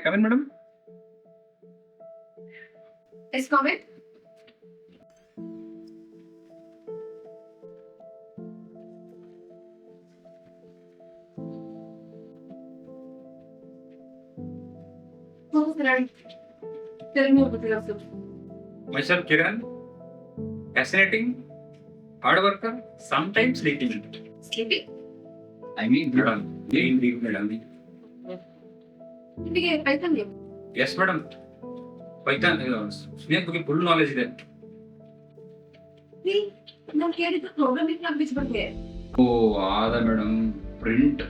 come in, madam? Yes, comment. Who's there? Tell me about yourself. Myself, Kiran. Fascinating, hard worker, sometimes sleeping. Sleeping? I mean, madam. Being weak, madam. ನಿಮಗೆ Python ನೀವು Yes, madam. Python, snake ಬಗ್ಗೆ full knowledge ಇದೆ. ನಾನು ಕೇಳಿದ್ದು programming language ಬಗ್ಗೆ. ಓ, ಆದ madam. Print.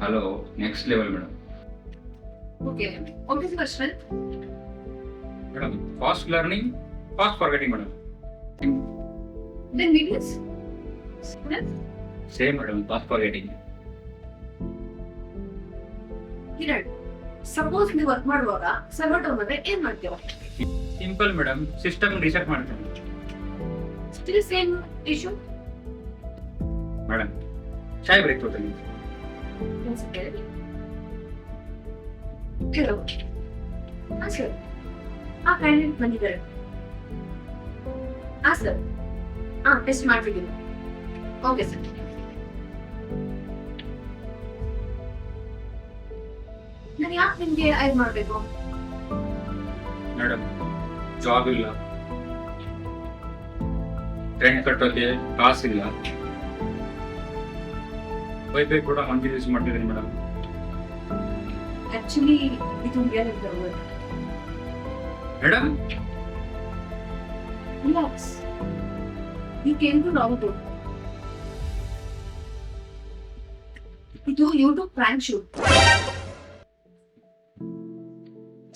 Hello, next level madam. Okay. What is your strength? Madam, fast learning, fast forgetting madam. Then weakness? Yes. Same madam, fast forgetting. Kiran, suppose ನೀವು work ಮಾಡುವಾಗ server down ಆದ್ರೆ ಏನ್ ಮಾಡ್ತೀರಾ? ಸಿಂಪಲ್ ಮೇಡಮ್, ಸಿಸ್ಟಮ್ ರಿಸೆಟ್ ಮಾಡ್ತೀನಿ. Still same issue? Madam, chai break ಕೊಡ್ತೀನಿ. ಕೆಲವು sir ಆ candidate ಬಂದಿದ್ದಾರೆ. ಸರ್ ಟೆಸ್ಟ್ ಮಾಡ್ಬಿಟ್ಟಿದ್ದೀನಿ. Okay sir. ನಾನು ಯಾಕೆ ನಿಮ್ಗೆ ಐಡ್ ಮಾಡಬೇಕು? ಮೇಡಮ್, ಜಾಬ್ ಇಲ್ಲ, ರೆಂಟ್ ಕಟ್ಟೋಕೆ ಕಾಸಿಲ್ಲ, ವೈಫೈ ಕೂಡ ಮಂತ್ಲಿ ಯೂಸ್ ಮಾಡ್ತಿದ್ದೀನಿ ಮೇಡಮ್. ಆಕ್ಚುಲಿ ಇದು real interview. Madam, relax. You can do wrong. ಇದು ಯೂಟ್ಯೂಬ್ ಪ್ರ್ಯಾಂಕ್ ಶೂಟ್.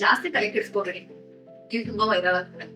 ಜಾಸ್ತಿ ತಲೆ ಕೆಡಿಸ್ಕೋಬೇಡಿ. ಇದು ತುಂಬಾ ವೈರಲ್ ಆಗ್ತದೆ.